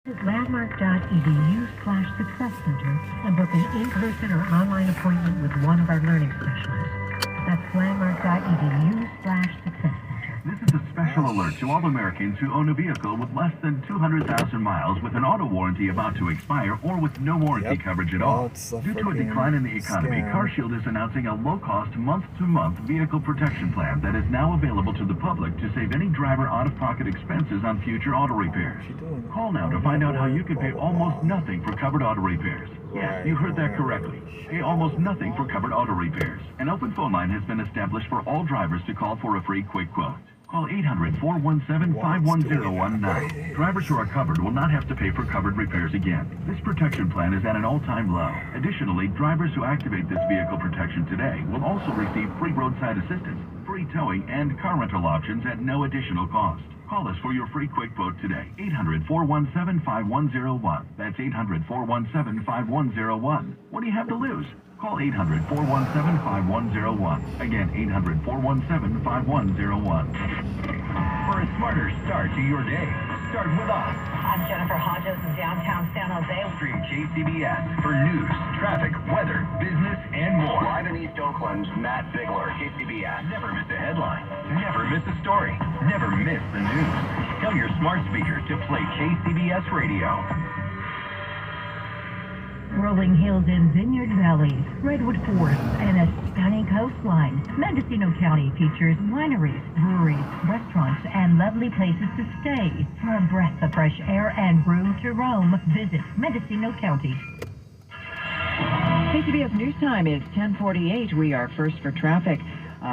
Visit landmark.edu/success center and book an in-person or online appointment with one of our learning specialists. That's landmark.edu/success center. This is a special alert to all Americans who own a vehicle with less than 200,000 miles with an auto warranty about to expire or with no warranty coverage at all. Due to a decline in the economy, CarShield is announcing a low-cost month-to-month vehicle protection plan that is now available to the public to save any driver out-of-pocket expenses on future auto repairs. Call now to find out how you can pay almost nothing for covered auto repairs. Yes, you heard that correctly. Pay almost nothing for covered auto repairs. An open phone line has been established for all drivers to call for a free quick quote. Call 800-417-51019. now. Drivers who are covered will not have to pay for covered repairs again. This protection plan is at an all-time low. Additionally, drivers who activate this vehicle protection today will also receive free roadside assistance, free towing, and car rental options at no additional cost. Call us for your free quick quote today. 800-417-5101. That's 800-417-5101. What do you have to lose? Call 800-417-5101. Again, 800-417-5101. For a smarter start to your day, start with us. I'm Jennifer Hodges in downtown San Jose. Stream KCBS for news, traffic, weather, business, and more. Live in East Oakland, Matt Bigler, KCBS. Never miss a headline. Never miss a story. Never miss the news. Tell your smart speaker to play KCBS Radio. Rolling hills and vineyard valleys, redwood forests, and a stunning coastline. Mendocino County features wineries, breweries, restaurants, and lovely places to stay. For a breath of fresh air and room to roam, visit Mendocino County. KCBS News Time is 10:48. We are first for traffic.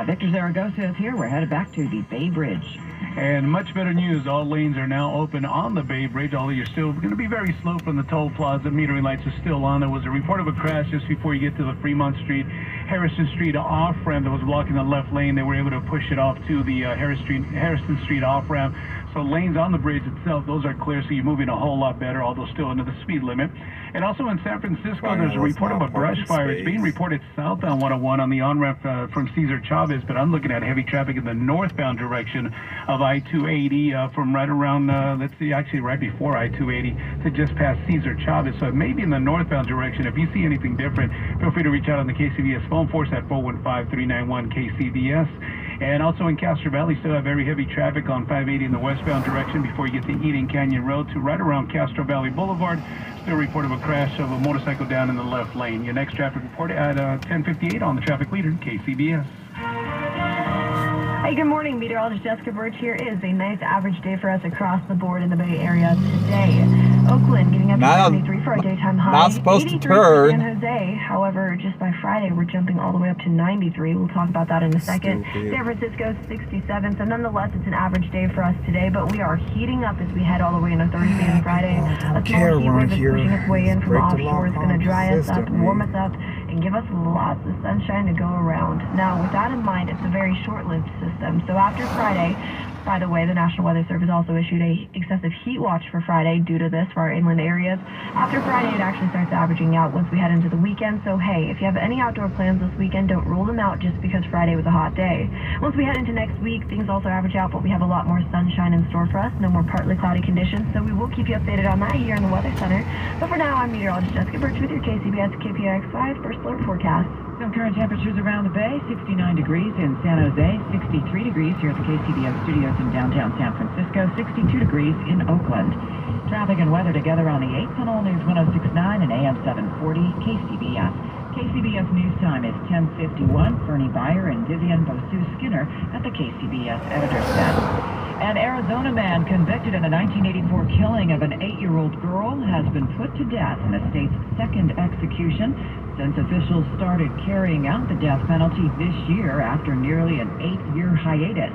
Victor Zaragoza is here. We're headed back to the Bay Bridge. And much better news, all lanes are now open on the Bay Bridge, although you're still going to be very slow from the toll plaza. Metering lights are still on. There was a report of a crash just before you get to the Fremont Street, Harrison Street off-ramp that was blocking the left lane. They were able to push it off to the Harrison Street off-ramp. So lanes on the bridge itself, those are clear, so you're moving a whole lot better, although still under the speed limit. And also in San Francisco, there's a report of a brush fire. It's being reported south on 101 on the on-ramp from Cesar Chavez, but I'm looking at heavy traffic in the northbound direction of I-280 from right around, let's see, actually right before I-280 to just past Cesar Chavez. So it may be in the northbound direction. If you see anything different, feel free to reach out on the KCBS phone force at 415-391-KCBS. And also in Castro Valley, still have very heavy traffic on 580 in the westbound direction before you get to Eden Canyon Road to right around Castro Valley Boulevard. Still a report of a crash of a motorcycle down in the left lane. Your next traffic report at 10:58 on the traffic leader, KCBS. Hey, good morning. Meteorologist Jessica Birch here. It is a nice average day for us across the board in the Bay Area today. Oakland getting up to 73 for a daytime high. Not supposed 83 to for turn. San Jose. However, just by Friday, we're jumping all the way up to 93. We'll talk about that in a second. San Francisco 67. So nonetheless, it's an average day for us today, but we are heating up as we head all the way into Thursday and Friday. A small heat wave is pushing its way in from offshore. It's going to dry us up, warm us up, and give us lots of sunshine to go around. Now, with that in mind, it's a very short-lived system. So after Friday, by the way, the National Weather Service also issued a excessive heat watch for Friday due to this for our inland areas. After Friday, it actually starts averaging out once we head into the weekend. So hey, if you have any outdoor plans this weekend, don't rule them out just because Friday was a hot day. Once we head into next week, things also average out, but we have a lot more sunshine in store for us. No more partly cloudy conditions, so we will keep you updated on that here in the Weather Center. But for now, I'm meteorologist Jessica Birch with your KCBS KPIX5 First Alert forecast. Some current temperatures around the Bay, 69 degrees in San Jose, 63 degrees here at the KCBS studios in downtown San Francisco, 62 degrees in Oakland. Traffic and weather together on the 8th on All News 106.9 and AM 740 KCBS. KCBS News Time is 10:51. Fernie Beyer and Vivian Bosu Skinner at the KCBS editor's desk. An Arizona man convicted in a 1984 killing of an 8-year-old girl has been put to death in the state's second execution since officials started carrying out the death penalty this year after nearly an 8-year hiatus.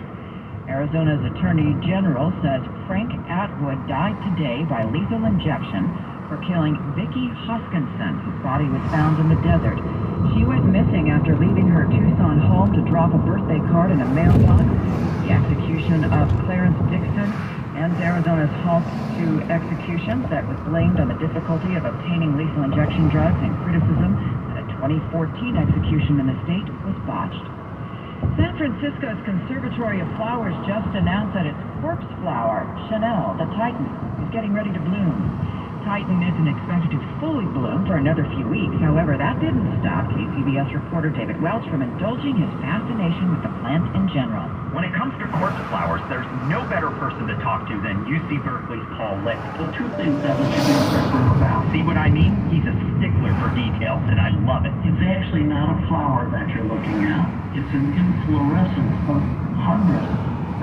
Arizona's Attorney General says Frank Atwood died today by lethal injection for killing Vicki Hoskinson, whose body was found in the desert. She went missing after leaving her Tucson home to drop a birthday card in a mailbox. The execution of Clarence Dixon ends Arizona's halt to executions that was blamed on the difficulty of obtaining lethal injection drugs and criticism that a 2014 execution in the state was botched. San Francisco's Conservatory of Flowers just announced that its corpse flower, Chanel the Titan, is getting ready to bloom. Titan isn't expected to fully bloom for another few weeks. However, that didn't stop KCBS reporter David Welch from indulging his fascination with the plant in general. When it comes to corpse flowers, there's no better person to talk to than UC Berkeley's Paul Lick. The two things that was impressive about. See what I mean? He's a stickler for details, and I love it. It's actually not a flower that you're looking at. It's an inflorescence of hundreds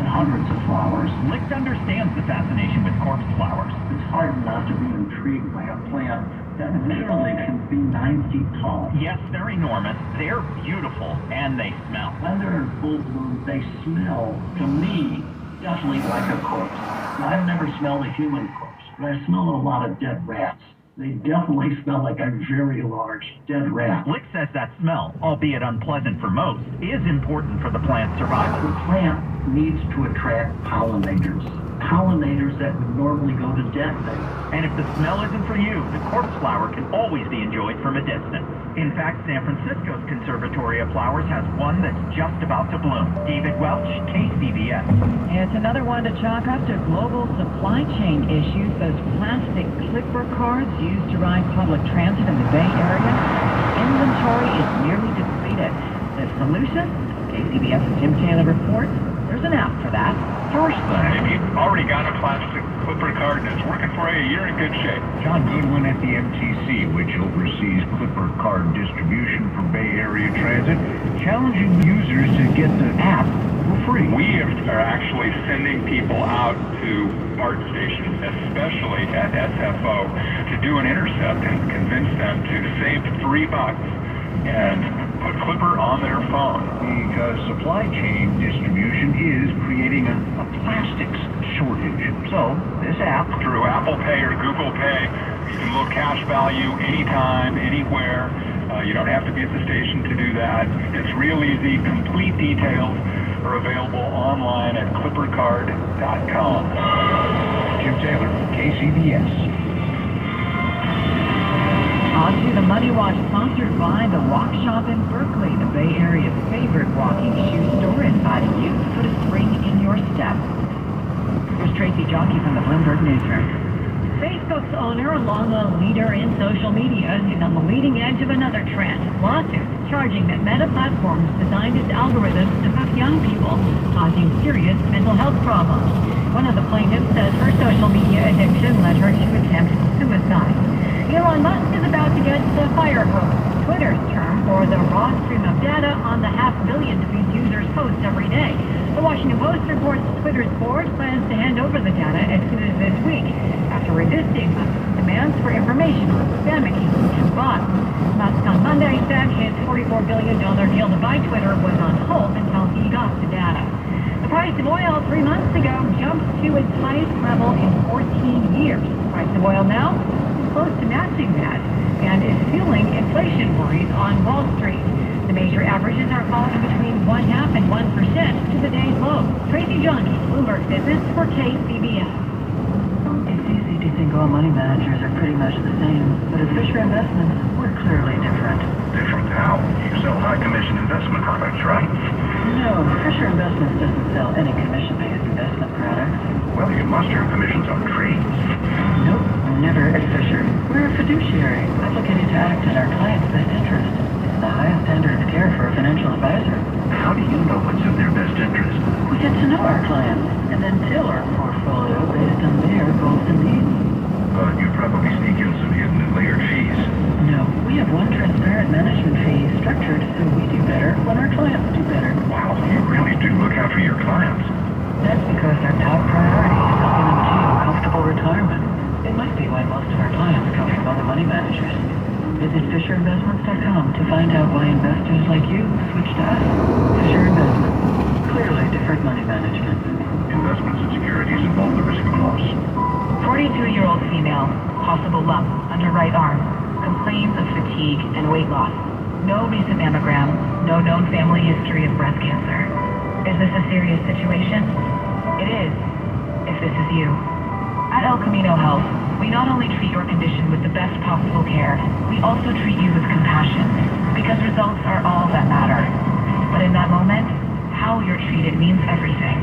and hundreds of flowers. Lick understands the fascination with corpse flowers. It's hard not to be intrigued by a plant that literally can be 9 feet tall. Yes, they're enormous, they're beautiful, and they smell. When they're in full bloom, they smell, to me, definitely like a corpse. Now, I've never smelled a human corpse, but I smelled a lot of dead rats. They definitely smell like a very large dead rat. Lick says that smell, albeit unpleasant for most, is important for the plant's survival. The plant needs to attract pollinators. Pollinators that would normally go to dead things. And if the smell isn't for you, the corpse flower can always be enjoyed from a distance. In fact, San Francisco's Conservatory of Flowers has one that's just about to bloom. David Welch, KCBS. It's another one to chalk up to global supply chain issues. Those plastic clipper cards used to ride public transit in the Bay Area. Inventory is nearly depleted. The solution? KCBS's Jim Taylor reports there's an app for that. First thing, if you've already got a plastic clipper card and it's working for you, you're in good shape. John Goodwin at the MTC, which oversees clipper card distribution for Bay Area Transit, challenging users to get the app for free. We are actually sending people out to BART stations, especially at SFO, to do an intercept and convince them to save $3 and put Clipper on their phone. Because supply chain distribution is creating a plastics shortage. So, this app, through Apple Pay or Google Pay, you can look cash value anytime, anywhere. You don't have to be at the station to do that. It's real easy. Complete details are available online at clippercard.com. Jim Taylor, KCBS. On to the Money Watch, sponsored by the Walk Shop in Berkeley, the Bay Area's favorite walking shoe store, inviting you to put a spring in your step. Here's Tracy Jockey from the Bloomberg Newsroom. Facebook's owner, along a leader in social media, is on the leading edge of another trend. Lawsuits charging that Meta Platforms designed its algorithms to hook young people, causing serious mental health problems. One of the plaintiffs says her social media addiction led her to attempt suicide. Elon Musk is about to get the fire hose, Twitter's term for the raw stream of data on the 500 million tweets users post every day. The Washington Post reports Twitter's board plans to hand over the data as soon as this week, after resisting Musk's demands for information on spam accounts and bots. Musk on Monday said his $44 billion deal to buy Twitter was on hold until he got the data. The price of oil 3 months ago jumped to its highest level in 14 years. The price of oil now close to matching that and is fueling inflation worries on Wall Street. The major averages are falling between 0.5% and 1% to the day's low. Tracy Johnny, Bloomberg Business for KCBS. It's easy to think all money managers are pretty much the same, but at Fisher Investments, we're clearly different. Different how? You sell high commission investment products, right? No, Fisher Investments doesn't sell any commission-based investment products. Well, you must earn commissions on trades. Nope, never at Fisher. We're a fiduciary, obligated to act in our client's best interest. It's the highest standard of care for a financial advisor. How do you know what's in their best interest? We get to know our clients and then tailor our portfolio based on their goals and needs. But you probably sneak in some hidden and layered fees. No, we have one transparent management fee structured so we do better when our clients do better. Wow, you really do look out for your clients. That's because our top priority is helping them achieve a comfortable retirement. It might be why most of our clients come from other money managers. Visit FisherInvestments.com to find out why investors like you switch to us. Fisher Investments. Clearly different money management. Investments and securities involve the risk of loss. 42-year-old female, possible lump under right arm, complains of fatigue and weight loss. No recent mammogram, no known family history of breast cancer. Is this a serious situation? It is, if this is you. At El Camino Health, we not only treat your condition with the best possible care, we also treat you with compassion, because results are all that matter. But in that moment, how how you're treated means everything.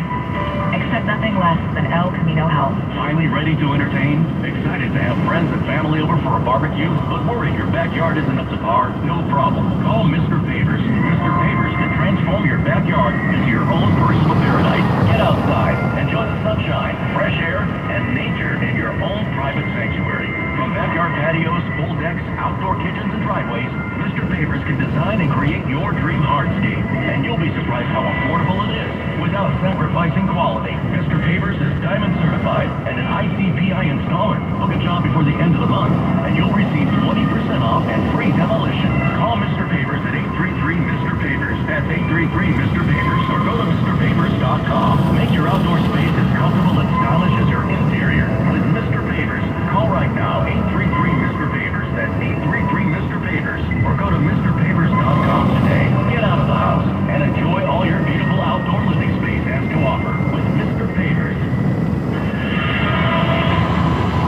Accept nothing less than El Camino Health. Finally ready to entertain? Excited to have friends and family over for a barbecue? But worried your backyard isn't up to par? No problem. Call Mr. Pavers. Mr. Pavers can transform your backyard into your own personal paradise. Get outside, enjoy the sunshine, fresh air, and nature in your own private sanctuary. From backyard patios, full decks, outdoor kitchens, and driveways, Mr. Pavers can design and create your dream hardscape. And you'll be surprised how affordable it is without sacrificing quality. Mr. Pavers is Diamond certified and an ICPI installer. Book a job before the end of the month, and you'll receive 20% off and free demolition. Call Mr. Pavers at 833-MR. Pavers. That's 833-MR. Or go to MrPavers.com. Make your outdoor space as comfortable and stylish as your interior with Mr. Pavers. Call right now, 833-MR. Pavers. That's 833-MR. Pavers. Or go to MrPavers.com today. Get out of the house and enjoy all your beautiful outdoor living space has to offer with Mr. Pavers.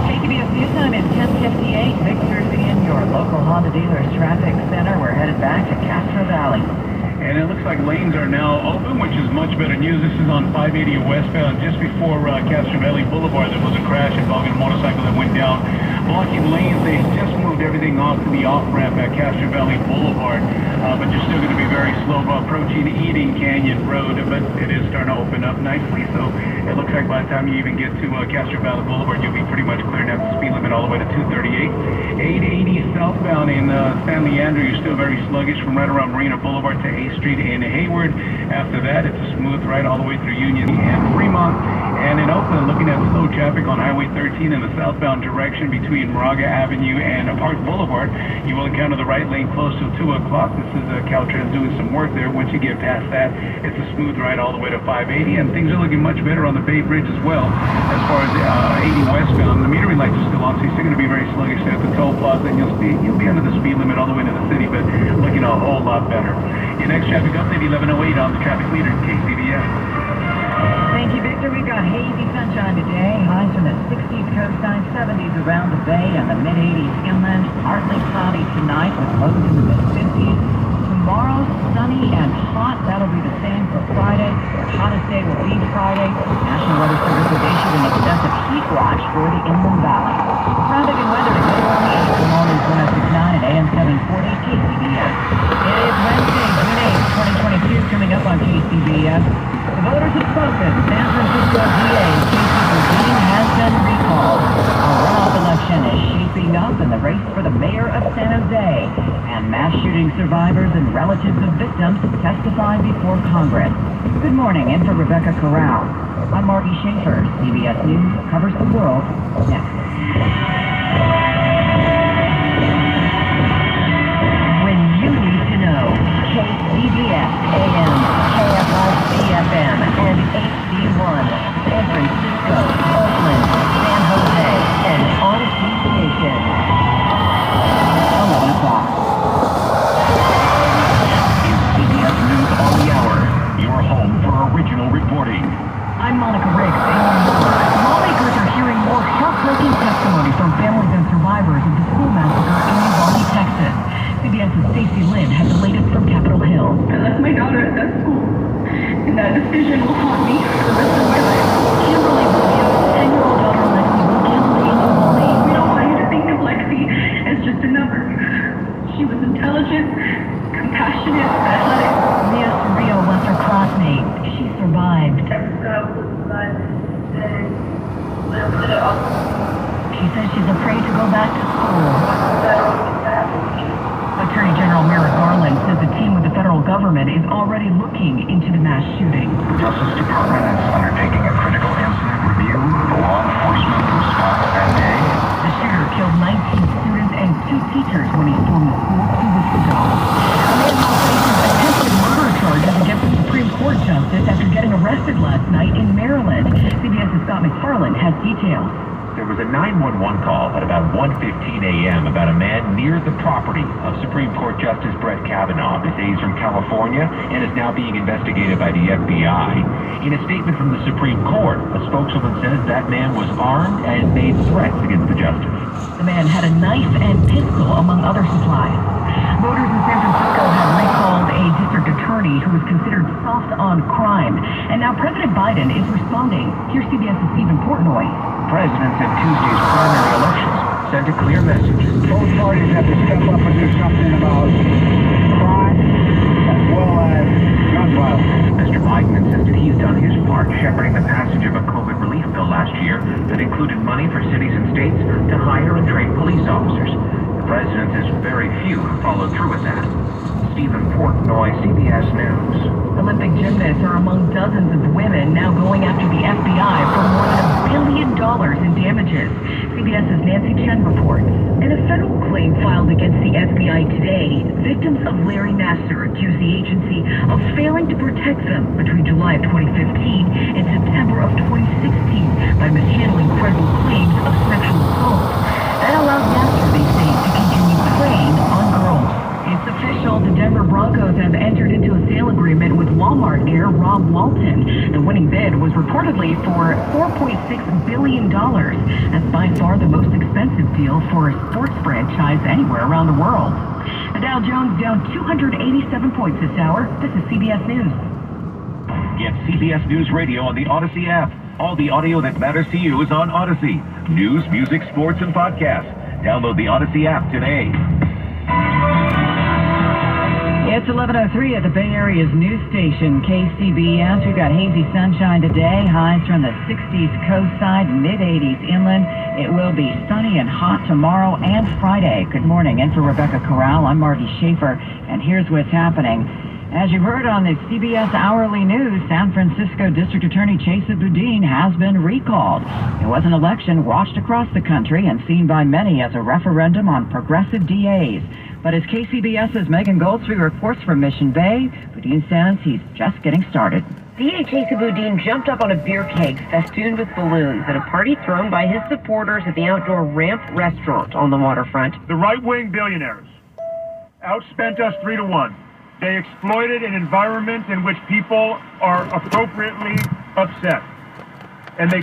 KCBS News Time is 10:58. Victor in your local Honda dealers traffic center. We're headed back to Castro Valley. And it looks like lanes are now open, which is much better news. This is on 580 westbound. Just before Castro Valley Boulevard, there was a crash involving a motorcycle that went down, blocking lanes. They just moved everything off to the off-ramp at Castro Valley Boulevard, but you're still going to be very slow approaching Eden Canyon Road, but it is starting to open up nicely. So it looks like by the time you even get to Castro Valley Boulevard, you'll be pretty much clearing out the speed limit all the way to 238. 880 southbound in San Leandro, you're still very sluggish from right around Marina Boulevard to A Street in Hayward. After that, it's a smooth ride all the way through Union and Fremont. And in Oakland, looking at slow traffic on Highway 13 in the southbound direction between Moraga Avenue and Park Boulevard. You will encounter the right lane close to 2 o'clock. This is Caltrans doing some work there. Once you get past that, it's a smooth ride all the way to 580. And things are looking much better on the Bay Bridge as well. As far as 80 westbound, the metering lights are still on, so you're still going to be very sluggish there at the toll plaza. And you'll be under the speed limit all the way to the city, but looking a whole lot better. Your next traffic update, 11:08 on the traffic leader, KCBS. Thank you, Victor. We've got hazy sunshine today. Highs from the 60s coastline, 70s around the bay, and the mid-80s inland. Partly cloudy tonight with lows in the mid-50s. Tomorrow, sunny and hot. That'll be the same for Friday. Our hottest day will be Friday. National Weather Service has issued an extensive heat watch for the Inland Valley. Traffic and weather to go on the 8th. Good morning, 1069 at AM 740 KCBS. It is Wednesday, June 8th, 2022, coming up on KCBS. The voters have spoken. San Francisco DA Casey Burdine has been recalled. A runoff election is shaping up in the race for the mayor of San Jose. And mass shooting survivors and relatives of victims testify before Congress. Good morning, and for Rebecca Corral. I'm Marty Schaefer. CBS News covers the world next. When you need to know, KCBS AM, KFRC FM, and HD1, San Francisco, Oakland, San Jose, and Odyssey Station. 11 o'clock. It's CBS News on the Hour, your home for original reporting. I'm Monica Riggs. Lawmakers are hearing more heartbreaking testimony from families and survivors of the school massacre in Uvalde, Texas. CBS's Stacey Lynn has the latest from Capitol Hill. I left my daughter at that school, and that decision will haunt me for the rest of my life. Kimberly Williams, 10-year-old daughter Lexi was killed in Uvalde. We don't want you to think of Lexi as just a number. She was intelligent, compassionate, athletic. Mia Surreal was her classmate. She survived. She says she's afraid to go back to school. Attorney General Merrick Garland says a team with the federal government is already looking into the mass shooting. The Justice Department is undertaking a critical incident review of the law enforcement response that day. The shooter killed 19 students and 2 teachers when he stormed the school 2 weeks ago. A man now faces attempted murder charges against a Supreme Court justice after getting arrested last night in Maryland. CBS's Scott McFarland has details. There was a 911 call at about 1:15 a.m. about a man near the property of Supreme Court Justice Brett Kavanaugh. They say he's from California and is now being investigated by the FBI. In a statement from the Supreme Court, a spokeswoman says that man was armed and made threats against the justice. The man had a knife and pistol, among other supplies. Voters in San Francisco have recalled a district attorney party who is considered soft on crime. And now President Biden is responding. Here's CBS's Stephen Portnoy. Presidents in Tuesday's primary elections sent a clear message. Both parties have to step up and do something about crime as well as gun violence. Mr. Biden insisted he's done his part shepherding the passage of a COVID relief bill last year that included money for cities and states to hire and train police officers. The president is very few who followed through with that. Stephen Portnoy, CBS News. Olympic gymnasts are among dozens of women now going after the FBI for more than $1 billion in damages. CBS's Nancy Chen reports. In a federal claim filed against the FBI today, victims of Larry Nassar accuse the agency of failing to protect them between July of 2015 and September of 2016 by mishandling credible claims of sexual assault. That allowed Nassar, they say, to continue preying on girls. It's official, the Denver Broncos have entered into a sale agreement with Walmart heir Rob Walton. The winning bid was reportedly for $4.6 billion. That's by far the most expensive deal for a sports franchise anywhere around the world. The Dow Jones down 287 points this hour. This is CBS News. Get CBS News Radio on the Odyssey app. All the audio that matters to you is on Odyssey. News, music, sports, and podcasts. Download the Odyssey app today. It's 11:03 at the Bay Area's news station, KCBS. We've got hazy sunshine today. Highs from the 60s coastside, mid-80s inland. It will be sunny and hot tomorrow and Friday. Good morning. And for Rebecca Corral, I'm Marty Schaefer, and here's what's happening. As you heard on the CBS Hourly News, San Francisco District Attorney Chesa Boudin has been recalled. It was an election watched across the country and seen by many as a referendum on progressive DAs. But as KCBS's Megan Goldsby reports from Mission Bay, Boudin says he's just getting started. DA Chesa Boudin jumped up on a beer keg festooned with balloons at a party thrown by his supporters at the outdoor Ramp restaurant on the waterfront. The right-wing billionaires outspent us 3-1. They exploited an environment in which people are appropriately upset. And they